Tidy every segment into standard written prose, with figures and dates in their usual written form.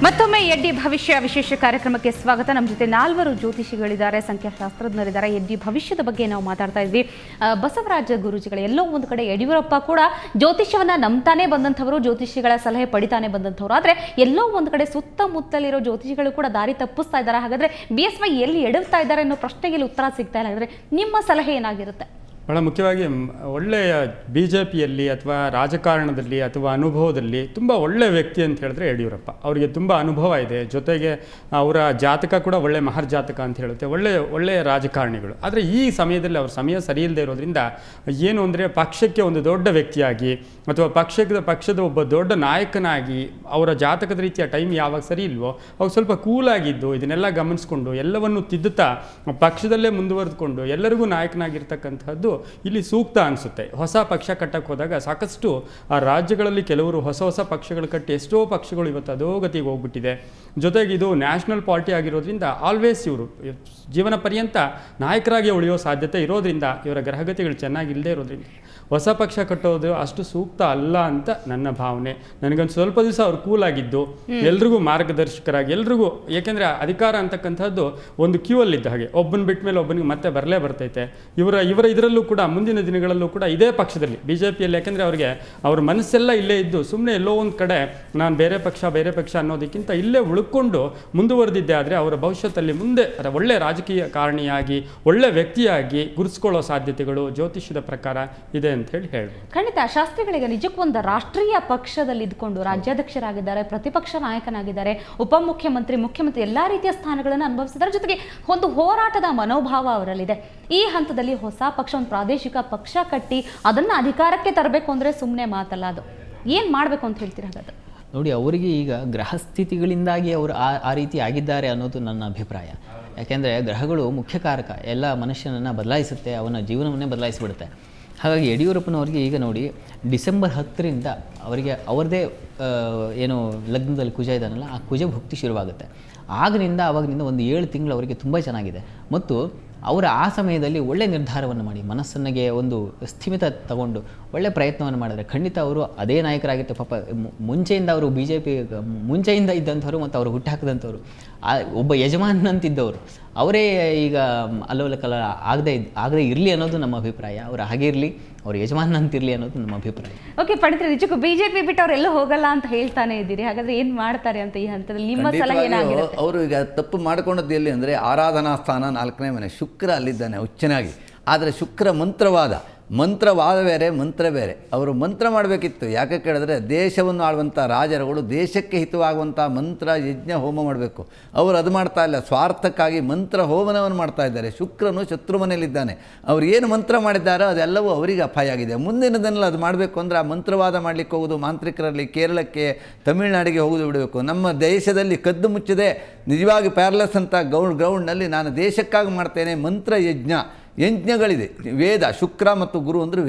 ಮತ್ತೊಮ್ಮೆ ಎಡ್ಡಿ ಭವಿಷ್ಯ ವಿಶೇಷ ಕಾರ್ಯಕ್ರಮಕ್ಕೆ ಸ್ವಾಗತ. ನಮ್ಮ ಜೊತೆ 4 ಜ್ಯೋತಿಷಿಗಳಿದ್ದಾರೆ, ಸಂಖ್ಯಾಶಾಸ್ತ್ರಜ್ಞರಿದ್ದಾರೆ. ಎಡ್ಡಿ ಭವಿಷ್ಯದ ಬಗ್ಗೆ ನಾವು ಮಾತಾಡ್ತಾ ಇದ್ವಿ. ಬಸವರಾಜ ಗುರುಜಿಗಳು ಎಲ್ಲೋ ಒಂದು ಕಡೆ ಯಡಿಯೂರಪ್ಪ ಕೂಡ ಜ್ಯೋತಿಷ್ಯವನ್ನ ನಂಬ್ತಾನೆ ಬಂದಂಥವರು, ಜ್ಯೋತಿಷಿಗಳ ಸಲಹೆ ಪಡಿತಾನೆ ಬಂದಂಥವ್ರು. ಆದರೆ ಎಲ್ಲೋ ಒಂದು ಕಡೆ ಸುತ್ತಮುತ್ತಲಿರೋ ಜ್ಯೋತಿಷಿಗಳು ಕೂಡ ದಾರಿ ತಪ್ಪಿಸ್ತಾ ಇದ್ದಾರೆ. ಹಾಗಾದ್ರೆ BSY ಎಲ್ಲಿ ಎಡವ್ತಾ ಇದ್ದಾರೆ ಅನ್ನೋ ಪ್ರಶ್ನೆಗೆ ಉತ್ತರ ಸಿಗ್ತಾ ಇಲ್ಲ. ಹಾಗಾದ್ರೆ ನಿಮ್ಮ ಸಲಹೆ ಏನಾಗಿರುತ್ತೆ? ಬಹಳ ಮುಖ್ಯವಾಗಿ ಒಳ್ಳೆಯ BJPಯಲ್ಲಿ ಅಥವಾ ರಾಜಕಾರಣದಲ್ಲಿ ಅಥವಾ ಅನುಭವದಲ್ಲಿ ತುಂಬ ಒಳ್ಳೆಯ ವ್ಯಕ್ತಿ ಅಂತ ಹೇಳಿದ್ರೆ ಯಡಿಯೂರಪ್ಪ. ಅವರಿಗೆ ತುಂಬ ಅನುಭವ ಇದೆ, ಜೊತೆಗೆ ಅವರ ಜಾತಕ ಕೂಡ ಒಳ್ಳೆಯ ಮಹರ್ಜಾತಕ ಅಂತ ಹೇಳುತ್ತೆ. ಒಳ್ಳೆಯ ರಾಜಕಾರಣಿಗಳು. ಆದರೆ ಈ ಸಮಯದಲ್ಲಿ ಅವ್ರ ಸಮಯ ಸರಿ ಇಲ್ಲದೆ ಇರೋದ್ರಿಂದ ಏನು ಅಂದರೆ ಪಕ್ಷಕ್ಕೆ ಒಂದು ದೊಡ್ಡ ವ್ಯಕ್ತಿಯಾಗಿ ಅಥವಾ ಪಕ್ಷದ ಒಬ್ಬ ದೊಡ್ಡ ನಾಯಕನಾಗಿ ಅವರ ಜಾತಕದ ರೀತಿಯ ಟೈಮ್ ಯಾವಾಗ ಸರಿ ಇಲ್ವೋ ಅವಾಗ ಸ್ವಲ್ಪ ಕೂಲಾಗಿದ್ದು ಇದನ್ನೆಲ್ಲ ಗಮನಿಸ್ಕೊಂಡು ಎಲ್ಲವನ್ನು ತಿದ್ದುತ್ತಾ ಪಕ್ಷದಲ್ಲೇ ಮುಂದುವರೆದುಕೊಂಡು ಎಲ್ಲರಿಗೂ ನಾಯಕನಾಗಿರ್ತಕ್ಕಂಥದ್ದು ಇಲ್ಲಿ ಸೂಕ್ತ ಅನಿಸುತ್ತೆ. ಹೊಸ ಪಕ್ಷ ಕಟ್ಟಕ್ಕೆ ಹೋದಾಗ ಸಾಕಷ್ಟು ಆ ರಾಜ್ಯಗಳಲ್ಲಿ ಕೆಲವರು ಹೊಸ ಪಕ್ಷಗಳು ಕಟ್ಟಿ ಎಷ್ಟೋ ಪಕ್ಷಗಳು ಇವತ್ತು ಅಧೋಗತಿಗೆ ಹೋಗ್ಬಿಟ್ಟಿದೆ. ಜೊತೆಗೆ ಇದು ನ್ಯಾಷನಲ್ ಪಾರ್ಟಿ ಆಗಿರೋದ್ರಿಂದ ಆಲ್ವೇಸ್ ಇವರು ಜೀವನ ಪರ್ಯಂತ ನಾಯಕರಾಗಿ ಉಳಿಯೋ ಸಾಧ್ಯತೆ ಇರೋದ್ರಿಂದ ಇವರ ಗ್ರಹಗತಿಗಳು ಚೆನ್ನಾಗಿಲ್ಲದೆ ಇರೋದ್ರಿಂದ ಹೊಸ ಪಕ್ಷ ಕಟ್ಟೋದು ಅಷ್ಟು ಸೂಕ್ತ ಅಲ್ಲ ಅಂತ ನನ್ನ ಭಾವನೆ. ನನಗೊಂದು ಸ್ವಲ್ಪ ದಿವಸ ಅವ್ರು ಕೂಲಾಗಿದ್ದು ಎಲ್ರಿಗೂ ಮಾರ್ಗದರ್ಶಕರಾಗಿ ಎಲ್ರಿಗೂ, ಏಕೆಂದರೆ ಅಧಿಕಾರ ಅಂತಕ್ಕಂಥದ್ದು ಒಂದು ಕ್ಯೂ ಅಲ್ಲಿದ್ದ ಹಾಗೆ, ಒಬ್ಬನ ಬಿಟ್ಟ ಮೇಲೆ ಒಬ್ಬನಿಗೆ ಮತ್ತೆ ಬರಲೇ ಬರ್ತೈತೆ. ಇವರ ಇದರಲ್ಲೂ ಕೂಡ ಮುಂದಿನ ದಿನಗಳಲ್ಲೂ ಕೂಡ ಇದೇ ಪಕ್ಷದಲ್ಲಿ BJPಯಲ್ಲಿ, ಯಾಕೆಂದರೆ ಅವರಿಗೆ ಅವ್ರ ಮನಸ್ಸೆಲ್ಲ ಇಲ್ಲೇ ಇದ್ದು ಸುಮ್ಮನೆ ಎಲ್ಲೋ ಒಂದು ಕಡೆ ನಾನು ಬೇರೆ ಪಕ್ಷ ಅನ್ನೋದಕ್ಕಿಂತ ಇಲ್ಲೇ ಉಳ್ಕೊಂಡು ಮುಂದುವರೆದಿದ್ದೆ ಆದರೆ ಅವರ ಭವಿಷ್ಯದಲ್ಲಿ ಮುಂದೆ ಒಳ್ಳೆ ರಾಜಕೀಯ ಕಾರಣಿಯಾಗಿ ಒಳ್ಳೆ ವ್ಯಕ್ತಿಯಾಗಿ ಗುರುತಿಸ್ಕೊಳ್ಳೋ ಸಾಧ್ಯತೆಗಳು ಜ್ಯೋತಿಷ್ಯದ ಪ್ರಕಾರ ಇದೆ ಅಂತ ಹೇಳಿ ಹೇಳ್ಬೋದು. ಖಂಡಿತ. ಶಾಸ್ತ್ರಿಗಳಿಗೆ ನಿಜಕ್ಕೂ ಒಂದು ರಾಷ್ಟ್ರೀಯ ಪಕ್ಷದಲ್ಲಿ ಇದ್ಕೊಂಡು ರಾಜ್ಯಾಧ್ಯಕ್ಷರಾಗಿದ್ದಾರೆ, ಪ್ರತಿಪಕ್ಷ ನಾಯಕನಾಗಿದ್ದಾರೆ, ಉಪಮುಖ್ಯಮಂತ್ರಿ, ಮುಖ್ಯಮಂತ್ರಿ ಎಲ್ಲ ರೀತಿಯ ಸ್ಥಾನಗಳನ್ನು ಅನುಭವಿಸಿದ್ದಾರೆ. ಜೊತೆಗೆ ಒಂದು ಹೋರಾಟದ ಮನೋಭಾವ ಅವರಲ್ಲಿದೆ. ಈ ಹಂತದಲ್ಲಿ ಹೊಸ ಪಕ್ಷ, ಒಂದು ಪ್ರಾದೇಶಿಕ ಪಕ್ಷ ಕಟ್ಟಿ ಅದನ್ನು ಅಧಿಕಾರಕ್ಕೆ ತರಬೇಕು ಅಂದರೆ ಸುಮ್ಮನೆ ಮಾತಲ್ಲ. ಅದು ಏನು ಮಾಡಬೇಕು ಅಂತ ಹೇಳ್ತೀರ? ಹಾಗಾದ್ರೆ ನೋಡಿ, ಅವರಿಗೆ ಈಗ ಗ್ರಹಸ್ಥಿತಿಗಳಿಂದಾಗಿ ಅವರು ಆ ರೀತಿ ಆಗಿದ್ದಾರೆ ಅನ್ನೋದು ನನ್ನ ಅಭಿಪ್ರಾಯ. ಯಾಕೆಂದರೆ ಗ್ರಹಗಳು ಮುಖ್ಯ ಕಾರಕ, ಎಲ್ಲ ಮನುಷ್ಯನನ್ನು ಬದಲಾಯಿಸುತ್ತೆ, ಅವನ ಜೀವನವನ್ನೇ ಬದಲಾಯಿಸಿಬಿಡುತ್ತೆ. ಹಾಗಾಗಿ ಯಡಿಯೂರಪ್ಪನವರಿಗೆ ಈಗ ನೋಡಿ ಡಿಸೆಂಬರ್ 10ರಿಂದ ಅವರಿಗೆ ಅವರದೇ ಏನು ಲಗ್ನದಲ್ಲಿ ಕುಜ ಇದ್ದಾನಲ್ಲ, ಆ ಕುಜ ಭಕ್ತಿ ಶುರುವಾಗುತ್ತೆ. ಆವಾಗಿನಿಂದ ಒಂದು 7 ತಿಂಗಳು ಅವರಿಗೆ ತುಂಬ ಚೆನ್ನಾಗಿದೆ. ಮತ್ತು ಅವರ ಆ ಸಮಯದಲ್ಲಿ ಒಳ್ಳೆ ನಿರ್ಧಾರವನ್ನು ಮಾಡಿ ಮನಸ್ಸನ್ನಿಗೆ ಒಂದು ಸ್ಥಿಮಿತ ತಗೊಂಡು ಒಳ್ಳೆ ಪ್ರಯತ್ನವನ್ನು ಮಾಡಿದ್ರೆ ಖಂಡಿತ ಅವರು ಅದೇ ನಾಯಕರಾಗಿರ್ತಾರೆ. ಪಾಪ ಮುಂಚೆಯಿಂದ ಅವರು BJP ಮುಂಚೆಯಿಂದ ಇದ್ದಂಥವ್ರು ಮತ್ತು ಅವರು ಹುಟ್ಟಾಕದಂಥವ್ರು, ಒಬ್ಬ ಯಜಮಾನಂತಿದ್ದವರು ಅವರೇ ಈಗ ಅಲ್ಲೋಲಕಲ್ಲ ಆಗದೆ ಇರಲಿ ಅನ್ನೋದು ನಮ್ಮ ಅಭಿಪ್ರಾಯ. ಅವರು ಹಾಗೆ ಇರಲಿ, ಅವ್ರ ಯಜಮಾನಂತಿರಲಿ ಅನ್ನೋದು ನಮ್ಮ ಅಭಿಪ್ರಾಯ. ಓಕೆ, ಪಂಡಿತರೆ, ನಿಜಕ್ಕೂ BJP ಬಿಟ್ಟು ಅವರೆಲ್ಲೂ ಹೋಗಲ್ಲ ಅಂತ ಹೇಳ್ತಾನೆ ಇದ್ದೀರಿ. ಹಾಗಾದ್ರೆ ಏನು ಮಾಡ್ತಾರೆ ಅಂತ ಈ ಹಂತದಲ್ಲಿ ನಿಮ್ಮ ಸಲಹೆ ಏನಾಗಿರುತ್ತೆ? ಅವರು ಈಗ ತಪ್ಪು ಮಾಡ್ಕೊಂಡದ್ದು ಎಲ್ಲಿ ಅಂದರೆ ಆರಾಧನಾ ಸ್ಥಾನ 4ನೇ ಮನೆ, ಶುಕ್ರ ಅಲ್ಲಿದ್ದಾನೆ ಹುಚ್ಚನಾಗಿ. ಆದರೆ ಶುಕ್ರ ಮಂತ್ರವಾದ ಬೇರೆ, ಮಂತ್ರ ಬೇರೆ. ಅವರು ಮಂತ್ರ ಮಾಡಬೇಕಿತ್ತು. ಯಾಕೆ ಕೇಳಿದ್ರೆ ದೇಶವನ್ನು ಆಳುವಂಥ ರಾಜರುಗಳು ದೇಶಕ್ಕೆ ಹಿತವಾಗುವಂಥ ಮಂತ್ರ ಯಜ್ಞ ಹೋಮ ಮಾಡಬೇಕು. ಅವರು ಅದು ಮಾಡ್ತಾ ಇಲ್ಲ, ಸ್ವಾರ್ಥಕ್ಕಾಗಿ ಮಂತ್ರ ಹೋಮನವನ್ನು ಮಾಡ್ತಾ ಇದ್ದಾರೆ. ಶುಕ್ರನು ಶತ್ರು ಮನೆಯಲ್ಲಿದ್ದಾನೆ. ಅವರು ಏನು ಮಂತ್ರ ಮಾಡಿದ್ದಾರೋ ಅದೆಲ್ಲವೂ ಅವರಿಗೆ ಅಪಾಯ ಆಗಿದೆ. ಮುಂದಿನದನ್ನೆಲ್ಲ ಅದು ಮಾಡಬೇಕು ಅಂದರೆ ಆ ಮಂತ್ರವಾದ ಮಾಡಲಿಕ್ಕೆ ಹೋಗೋದು ಮಾಂತ್ರಿಕರಲ್ಲಿ ಕೇರಳಕ್ಕೆ, ತಮಿಳುನಾಡಿಗೆ ಹೋಗೋದು ಬಿಡಬೇಕು. ನಮ್ಮ ದೇಶದಲ್ಲಿ ಕದ್ದು ಮುಚ್ಚದೆ ನಿಜವಾಗಿ ಪ್ಯಾರಲಸ್ ಅಂತ ಗ್ರೌಂಡ್ನಲ್ಲಿ ನಾನು ದೇಶಕ್ಕಾಗಿ ಮಾಡ್ತೇನೆ ಮಂತ್ರ ಯಜ್ಞಗಳಿದೆ. ವೇದ, ಶುಕ್ರ ಮತ್ತು ಗುರು ಅಂದರೆ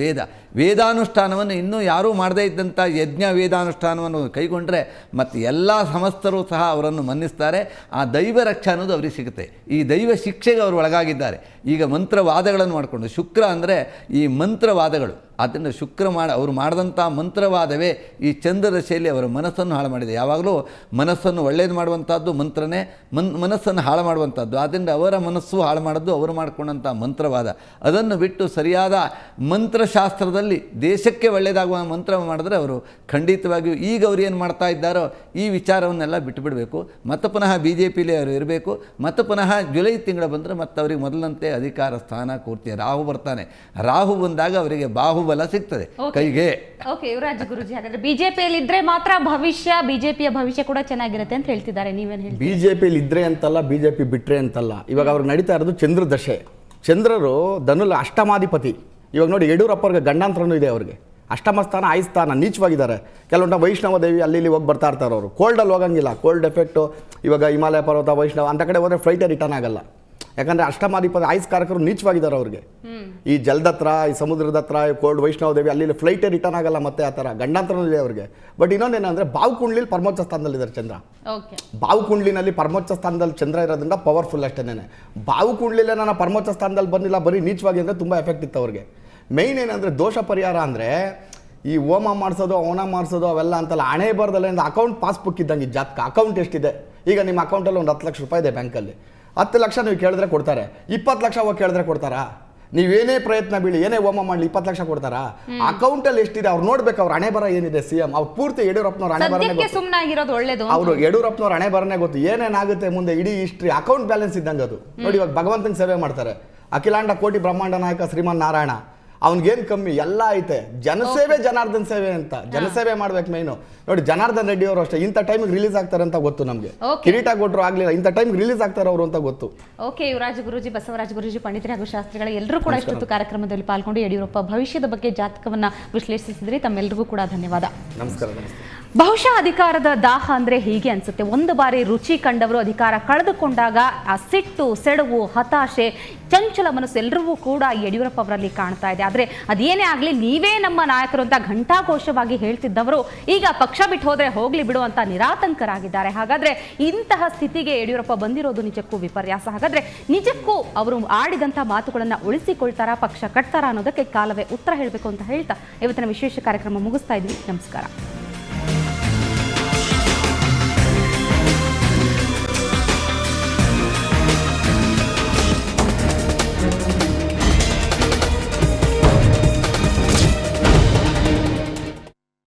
ವೇದಾನುಷ್ಠಾನವನ್ನು ಇನ್ನೂ ಯಾರೂ ಮಾಡದೇ ಇದ್ದಂಥ ವೇದಾನುಷ್ಠಾನವನ್ನು ಕೈಗೊಂಡ್ರೆ ಮತ್ತು ಎಲ್ಲ ಸಮಸ್ತರೂ ಸಹ ಅವರನ್ನು ಮನ್ನಿಸ್ತಾರೆ. ಆ ದೈವ ರಕ್ಷೆ ಅನ್ನೋದು ಅವರಿಗೆ ಸಿಗುತ್ತೆ. ಈ ದೈವ ಶಿಕ್ಷೆಗೆ ಅವರು ಒಳಗಾಗಿದ್ದಾರೆ. ಈಗ ಮಂತ್ರವಾದಗಳನ್ನು ಮಾಡಿಕೊಂಡು, ಶುಕ್ರ ಅಂದರೆ ಈ ಮಂತ್ರವಾದಗಳು, ಆದ್ದರಿಂದ ಅವರು ಮಾಡಿದಂಥ ಮಂತ್ರವಾದವೇ ಈ ಚಂದ್ರದಶೆಯಲ್ಲಿ ಅವರ ಮನಸ್ಸನ್ನು ಹಾಳು ಮಾಡಿದೆ. ಯಾವಾಗಲೂ ಮನಸ್ಸನ್ನು ಒಳ್ಳೆಯದು ಮಾಡುವಂಥದ್ದು ಮಂತ್ರನೇ, ಮನಸ್ಸನ್ನು ಹಾಳು ಮಾಡುವಂಥದ್ದು. ಆದ್ದರಿಂದ ಅವರ ಮನಸ್ಸು ಹಾಳು ಮಾಡೋದು ಅವರು ಮಾಡಿಕೊಂಡಂಥ ಮಂತ್ರವಾದ. ಅದನ್ನು ಬಿಟ್ಟು ಸರಿಯಾದ ಮಂತ್ರಶಾಸ್ತ್ರದಲ್ಲಿ ದೇಶಕ್ಕೆ ಒಳ್ಳೆಯದಾಗುವ ಮಂತ್ರ ಮಾಡಿದ್ರೆ ಅವರು ಖಂಡಿತವಾಗಿಯೂ ಈಗ ಅವರು ಏನು ಮಾಡ್ತಾ ಇದ್ದಾರೋ ಈ ವಿಚಾರವನ್ನೆಲ್ಲ ಬಿಟ್ಟುಬಿಡಬೇಕು. ಮತ್ತೆ ಪುನಃ BJPಲಿ ಅವರು ಇರಬೇಕು. ಮತ್ತೆ ಪುನಃ ಜುಲೈ ತಿಂಗಳು ಬಂದರೆ ಮತ್ತೆ ಅವರಿಗೆ ಮೊದಲಂತೆ ಅಧಿಕಾರ ಸ್ಥಾನ ಕೂರ್ತಿ. ರಾಹು ಬರ್ತಾನೆ. ರಾಹು ಬಂದಾಗ ಅವರಿಗೆ ಬಾಹುಬಲ ಸಿಗ್ತದೆ ಕೈಗೆ. ಓಕೆ, ಯುವರಾಜ್ ಗುರುಜಿ, ಹಾಗಾದ್ರೆ BJPಯಲ್ಲಿ ಇದ್ರೆ ಮಾತ್ರ BJPಯ ಭವಿಷ್ಯ ಕೂಡ ಚೆನ್ನಾಗಿರುತ್ತೆ ಅಂತ ಹೇಳ್ತಿದ್ದಾರೆ. ನೀವೇನು ಹೇಳ್ತೀರಿ? BJPಯಲ್ಲಿ ಇದ್ರೆ ಅಂತಲ್ಲ, BJP ಬಿಟ್ರೆ ಅಂತಲ್ಲ. ಇವಾಗ ಅವ್ರಿಗೆ ನಡೀತಾ ಇರೋದು ಚಂದ್ರ ದಶೆ. ಚಂದ್ರರು ಧನುಲ್ ಅಷ್ಟಮಾಧಿಪತಿ. ಇವಾಗ ನೋಡಿ, ಯಡಿಯೂರಪ್ಪವ್ರಿಗೆ ಗಂಡಾಂತರನೂ ಇದೆ. ಅವ್ರಿಗೆ ಅಷ್ಟಮ ಸ್ಥಾನ, 5 ಸ್ಥಾನ ನೀಚವಾಗಿದ್ದಾರೆ. ಕೆಲವೊಂದು ವೈಷ್ಣವ ದೇವಿ ಅಲ್ಲಿ ಹೋಗಿ ಬರ್ತಾ ಇರ್ತಾರೆ. ಅವರು ಕೋಲ್ಡಲ್ಲಿ ಹೋಗಂಗಿಲ್ಲ, ಕೋಲ್ಡ್ ಎಫೆಕ್ಟು. ಇವಾಗ ಹಿಮಾಲಯ ಪರ್ವತ, ವೈಷ್ಣವ ಅಂತ ಕಡೆ ಹೋದರೆ ಫ್ಲೈಟೇ ರಿಟರ್ನ್ ಆಗಲ್ಲ. ಯಾಕಂದರೆ ಅಷ್ಟಮಾಧಿಪತಿ ಆಯುಷ್ಕಾರಕರು ನೀಚವಾಗಿದ್ದಾರೆ ಅವ್ರಿಗೆ. ಈ ಜಲದ ಹತ್ರ, ಈ ಸಮುದ್ರದ ಹತ್ರ, ಕೋಲ್ಡ್ ವೈಷ್ಣವ ದೇವಿ ಅಲ್ಲಿ ಫ್ಲೈಟೇ ರಿಟರ್ನ್ ಆಗಲ್ಲ. ಮತ್ತೆ ಆ ಥರ ಗಂಡಾಂತರನೂ ಇದೆ ಅವ್ರಿಗೆ. ಬಟ್ ಇನ್ನೊಂದೇನಂದರೆ ಬಾವುಕುಂಡ್ಲಿಲಿ ಪರಮೋಚ್ಚ ಸ್ಥಾನದಲ್ಲಿದ್ದಾರೆ ಚಂದ್ರ. ಬಾವುಕುಂಡ್ಲಿನಲ್ಲಿ ಪರಮೋಚ್ಚ ಸ್ಥಾನದಲ್ಲಿ ಚಂದ್ರ ಇರೋದ್ರಿಂದ ಪವರ್ಫುಲ್ ಅಷ್ಟೇನೆ. ಬಾವುಕುಂಡ್ಲಿಲೇ ನಾನು ಪರಮೋಚ್ಚ ಸ್ಥಾನದಲ್ಲಿ ಬಂದಿಲ್ಲ, ಬರೀ ನೀಚವಾಗಿ ಅಂದರೆ ತುಂಬ ಎಫೆಕ್ಟ್ ಇತ್ತು ಅವ್ರಿಗೆ. ಮೇಯ್ನ್ ಏನಂದರೆ ದೋಷ ಪರಿಹಾರ ಅಂದರೆ ಈ ಹೋಮ ಮಾಡಿಸೋದು ಅವನ ಮಾಡಿಸೋದು ಅವೆಲ್ಲ ಅಂತಲ್ಲ. ಹಣೆ ಬರದಲ್ಲೇ ಅಕೌಂಟ್ ಪಾಸ್ಬುಕ್ ಇದ್ದಂಗೆ ಜಾತಕ. ಅಕೌಂಟ್ ಎಷ್ಟಿದೆ, ಈಗ ನಿಮ್ಮ ಅಕೌಂಟಲ್ಲಿ ಒಂದು 10 ಲಕ್ಷ ರೂಪಾಯಿ ಇದೆ ಬ್ಯಾಂಕಲ್ಲಿ, 10 ಲಕ್ಷ ನೀವು ಕೇಳಿದ್ರೆ ಕೊಡ್ತಾರೆ. 20 ಲಕ್ಷ ಹೋಗಿ ಕೇಳಿದ್ರೆ ಕೊಡ್ತಾರಾ? ನೀವೇನೇ ಪ್ರಯತ್ನ ಬೀಳಿ, ಏನೇ ಹೋಮ ಮಾಡಲಿ 20 ಲಕ್ಷ ಕೊಡ್ತಾರಾ? ಅಕೌಂಟಲ್ಲಿ ಎಷ್ಟಿದೆ ಅವ್ರು ನೋಡ್ಬೇಕು. ಅವ್ರ ಹಣೆ ಬರ ಏನಿದೆ, CM ಅವ್ರು ಪೂರ್ತಿ ಯಡಿಯೂರಪ್ಪನವ್ರ ಹಣೆ ಬರನೇ ಸದ್ಯಕ್ಕೆ ಗೊತ್ತು. ಸುಮ್ಮನಾಗಿರೋದು ಒಳ್ಳೇದು. ಅವರು ಯಡಿಯೂರಪ್ಪನವ್ರ ಹಣೆ ಬರನೇ ಗೊತ್ತು, ಏನೇನಾಗುತ್ತೆ ಮುಂದೆ. ಇಡೀ ಹಿಸ್ಟ್ರಿ ಅಕೌಂಟ್ ಬ್ಯಾಲೆನ್ಸ್ ಇದ್ದಂಗೆ ಅದು. ನೋಡಿ, ಇವಾಗ ಭಗವಂತನ ಸೇವೆ ಮಾಡ್ತಾರೆ, ಅಖಿಲಾಂಡ ಕೋಟಿ ಬ್ರಹ್ಮಾಂಡ ನಾಯಕ ಶ್ರೀಮನ್ ನಾರಾಯಣ, ಅವ್ನಿಗೇನು ಕಮ್ಮಿ, ಎಲ್ಲ ಐತೆ. ಜನಸೇವೆ ಜನಾರ್ದನ್ ಸೇವೆ ಅಂತ, ಜನಸೇವೆ ಮಾಡ್ಬೇಕು ಮೈನು. ನೋಡಿ, ಜನಾರ್ದನ್ ರೆಡ್ಡಿ ಅವರು ಅಷ್ಟೇ ಇಂಥ ಟೈಮಿಗೆ ರಿಲೀಸ್ ಆಗ್ತಾರೆ ಅಂತ ಗೊತ್ತು ನಮಗೆ. ಕಿರೀಟ ಕೊಟ್ಟರು ಆಗ್ಲಿಲ್ಲ, ಇಂಥ ಟೈಮಿಗೆ ರಿಲೀಸ್ ಆಗ್ತಾರೆ ಅವರು ಅಂತ ಗೊತ್ತು. ಓಕೆ, ಯುವರಾಜ್ ಗುರೂಜಿ, ಬಸವರಾಜ ಗುರೂಜಿ, ಪಂಡಿತರು ಹಾಗೂ ಶಾಸ್ತ್ರಿಗಳು ಎಲ್ಲರೂ ಕೂಡ ಇಷ್ಟೊತ್ತು ಕಾರ್ಯಕ್ರಮದಲ್ಲಿ ಪಾಲ್ಗೊಂಡು ಯಡಿಯೂರಪ್ಪ ಭವಿಷ್ಯದ ಬಗ್ಗೆ ಜಾತಕವನ್ನ ವಿಶ್ಲೇಷಿಸಿದ್ರಿ. ತಮ್ಮೆಲ್ಲರಿಗೂ ಕೂಡ ಧನ್ಯವಾದ. ನಮಸ್ಕಾರ. ನಮಸ್ತೆ. ಬಹುಶಃ ಅಧಿಕಾರದ ದಾಹ ಅಂದ್ರೆ ಹೀಗೆ ಅನ್ಸುತ್ತೆ. ಒಂದು ಬಾರಿ ರುಚಿ ಕಂಡವರು ಅಧಿಕಾರ ಕಳೆದುಕೊಂಡಾಗ ಆ ಸಿಟ್ಟು, ಸೆಡವು, ಹತಾಶೆ, ಚಂಚಲ ಮನಸ್ಸು ಎಲ್ಲರಿಗೂ ಕೂಡ ಯಡಿಯೂರಪ್ಪ ಅವರಲ್ಲಿ ಕಾಣ್ತಾ ಇದೆ. ಆದರೆ ಅದೇನೇ ಆಗಲಿ, ನೀವೇ ನಮ್ಮ ನಾಯಕರು ಅಂತ ಘಂಟಾಘೋಷವಾಗಿ ಹೇಳ್ತಿದ್ದವರು ಈಗ ಪಕ್ಷ ಬಿಟ್ಟು ಹೋದ್ರೆ ಹೋಗ್ಲಿ ಬಿಡು ಅಂತ ನಿರಾತಂಕರಾಗಿದ್ದಾರೆ. ಹಾಗಾದ್ರೆ ಇಂತಹ ಸ್ಥಿತಿಗೆ ಯಡಿಯೂರಪ್ಪ ಬಂದಿರೋದು ನಿಜಕ್ಕೂ ವಿಪರ್ಯಾಸ. ಹಾಗಾದ್ರೆ ನಿಜಕ್ಕೂ ಅವರು ಆಡಿದಂಥ ಮಾತುಗಳನ್ನು ಉಳಿಸಿಕೊಳ್ತಾರಾ, ಪಕ್ಷ ಕಟ್ತಾರಾ ಅನ್ನೋದಕ್ಕೆ ಕಾಲವೇ ಉತ್ತರ ಹೇಳಬೇಕು ಅಂತ ಹೇಳ್ತಾ ಇವತ್ತಿನ ವಿಶೇಷ ಕಾರ್ಯಕ್ರಮ ಮುಗಿಸ್ತಾ ಇದ್ವಿ. ನಮಸ್ಕಾರ.